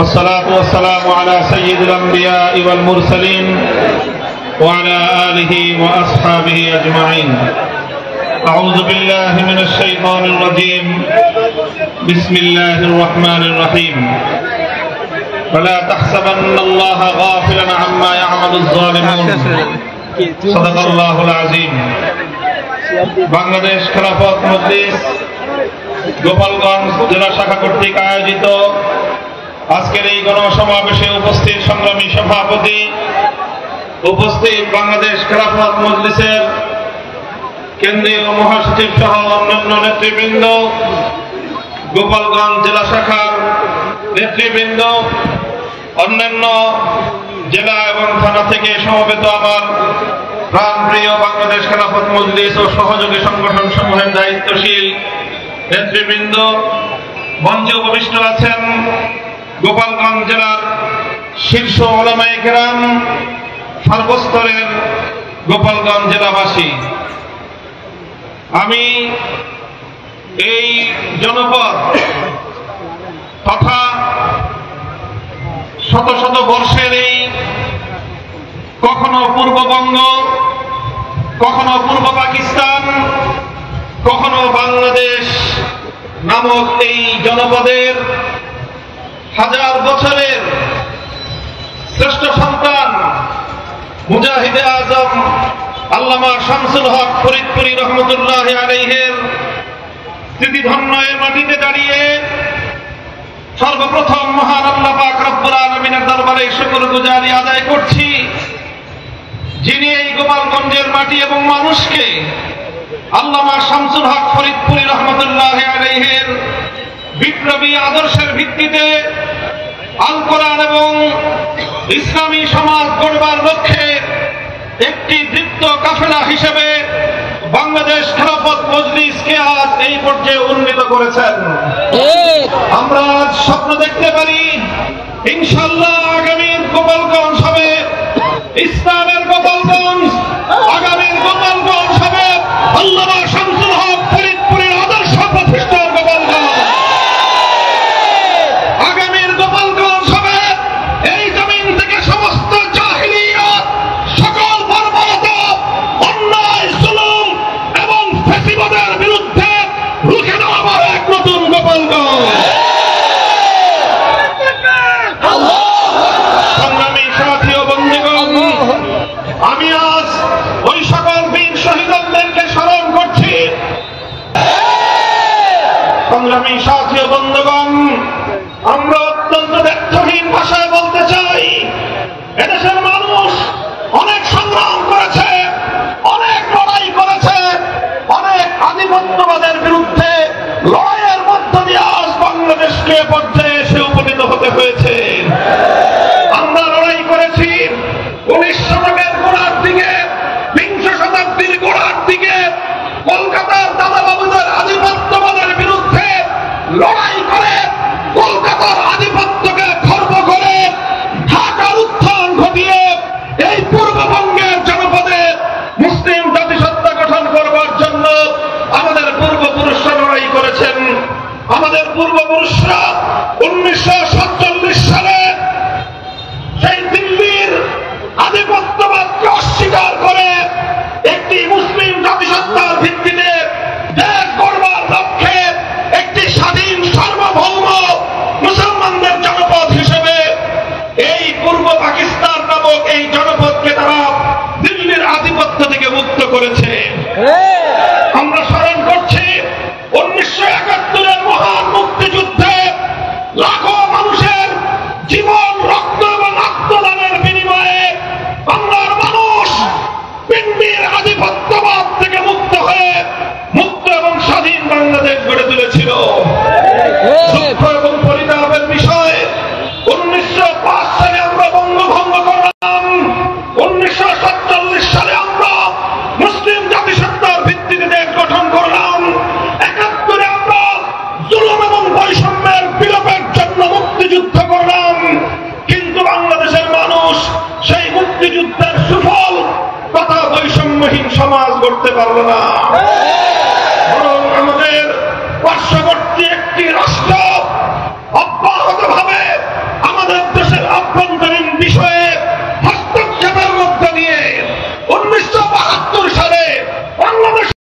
والصلاة والسلام على سيد الأنبياء والمرسلين وعلى آله وأصحابه أجمعين. أعوذ بالله من الشيطان الرجيم. بسم الله الرحمن الرحيم. ولا تحسبن الله غافلا عما يعمل الظالمون. صدق الله العظيم. বাংলাদেশ খেলাফত মজলিস গোপালগঞ্জ জেলা শাখা কর্তৃক আয়োজিত আজকের এই গণসমাবেশে উপস্থিত সংগ্রামী সভাপতি, উপস্থিত বাংলাদেশ খেলাফত মজলিসের কেন্দ্রীয় মহাসচিব সহ অন্যান্য নেতৃবৃন্দ, গোপালগঞ্জ জেলা শাখার নেতৃবৃন্দ, অন্যান্য জেলা এবং থানা থেকে সমবেত আমার প্রাণপ্রিয় বাংলাদেশ খেলাফত মজলিস ও সহযোগী সংগঠন সমূহের দায়িত্বশীল নেতৃবৃন্দ, মঞ্চে উপবিষ্ট আছেন গোপালগঞ্জ জেলার শীর্ষ ওলামায়ে কেরাম, সর্বস্তরের গোপালগঞ্জ জেলাবাসী। আমি এই জনপদ তথা শত শত বর্ষের এই কখনো পূর্ববঙ্গ, কখনো পূর্ব পাকিস্তান, কখনো বাংলাদেশ নামক এই জনপদের হাজার বছরের শ্রেষ্ঠ সন্তান মুজাহিদে আজম আল্লামা শামসুল হক ফরিদপুরি রহমতুল্লাহ আলাইহির স্মৃতিধন্য এই মাটিতে দাঁড়িয়ে সর্বপ্রথম মহান আল্লাহ পাক রব্বুল আলামিনের দরবারে শুকরগুজারি আদায় করছি, যিনি এই গোপালগঞ্জের মাটি এবং মানুষকে আল্লামা শামসুল হক ফরিদপুরি রহমতুল্লাহ আলাইহির বিপ্লবী আদর্শের ভিত্তিতে আল কোরআন এবং ইসলামী সমাজ গড়বার লক্ষ্যে একটি দীপ্ত কাফেলা হিসেবে বাংলাদেশ খেলাফত মজলিসকে আজ এই পর্যায়ে উন্নীত করেছেন। আমরা আজ স্বপ্ন দেখতে পারি ইনশাআল্লাহ আগামীর গোপালগঞ্জ হবে ইসলামের গোপালগঞ্জ, আগামীর গোপালগঞ্জ হবে আল্লামা শামসুল হক ফরিদপুরের আদর্শ প্রতিষ্ঠার গোপালগঞ্জ। আগামীর গোপালগঞ্জ হবে এই জমিন থেকে সমস্ত জাহিলিয়াত, সকল বর্বরতা, অন্যায়, জুলুম এবং ফ্যাসিবাদের বিরুদ্ধে রুখে দাঁড়াবার এক নতুন গোপালগঞ্জ। সংগ্রামী সাথী ও বন্ধুগণ, আমি আজ ওই সকল বীর শহীদদেরকে স্মরণ করছি। সংগ্রামী সাথী ও বন্ধুগণ, আমরা অত্যন্ত ব্যর্থহীন ভাষায় বলতে চাই, এদেশের মানুষ অনেক সংগ্রাম করেছে, অনেক লড়াই করেছে, অনেক আধিপত্যবাদের বিরুদ্ধে লড়াইয়ের মধ্য দিয়ে আজ বাংলাদেশকে পর্যায়ে এসে উপনীত হতে হয়েছে। আমরা লড়াই করেছি 19 শতকের গোড়ার দিকে, বিংশ শতাব্দীর গোড়ার দিকে কলকাতার দাদাবাবুদের আধিপত্যবাদের বিরুদ্ধে লড়াই করে কলকাতার আধিপত্যকে খর্ব করে ঢাকার উত্থান ঘটিয়ে এই পূর্ববঙ্গের জনপদে মুসলিম জাতিসত্তা গঠন করবার জন্য আমাদের পূর্বপুরুষরা লড়াই করেছেন। আমাদের পূর্বপুরুষরা 1947 সালে সেই দিল্লির আধিপত্যবাদকে অস্বীকার করে একটি মুসলিম জাতিসত্তার ভিত্তিতে দেশ গড়বার লক্ষ্যে একটি স্বাধীন সার্বভৌম মুসলমানদের জনপদ হিসেবে এই পূর্ব পাকিস্তান নামক এই জনপদকে তারা দিল্লির আধিপত্য থেকে মুক্ত করেছে। আমরা স্মরণ করছি 1971-এর মহান মুক্তিযুদ্ধে লাখো মানুষের জীবন, রক্ত এবং আত্মদানের বিনিময়ে বাংলার মানুষ পিন্ডির আধিপত্যবাদ থেকে মুক্ত হয়ে মুক্ত এবং স্বাধীন বাংলাদেশ গড়ে তুলেছিল। দুঃখ এবং পরিতাপের বিষয় 1905 সালে আমরা বঙ্গভঙ্গ করলাম, 1947 সালে আমরা মুসলিম জাতিসত্তার ভিত্তিতে দেশ গঠন করলাম, 71-এ আমরা জুলুম এবং বৈষম্যের বিলোপের জন্য মুক্তিযুদ্ধ করলাম। কিন্তু বাংলাদেশের মানুষ সেই মুক্তিযুদ্ধের সুফল তথা বৈষম্যহীন সমাজ গড়তে পারল না, বরং আমাদের পার্শ্ববর্তী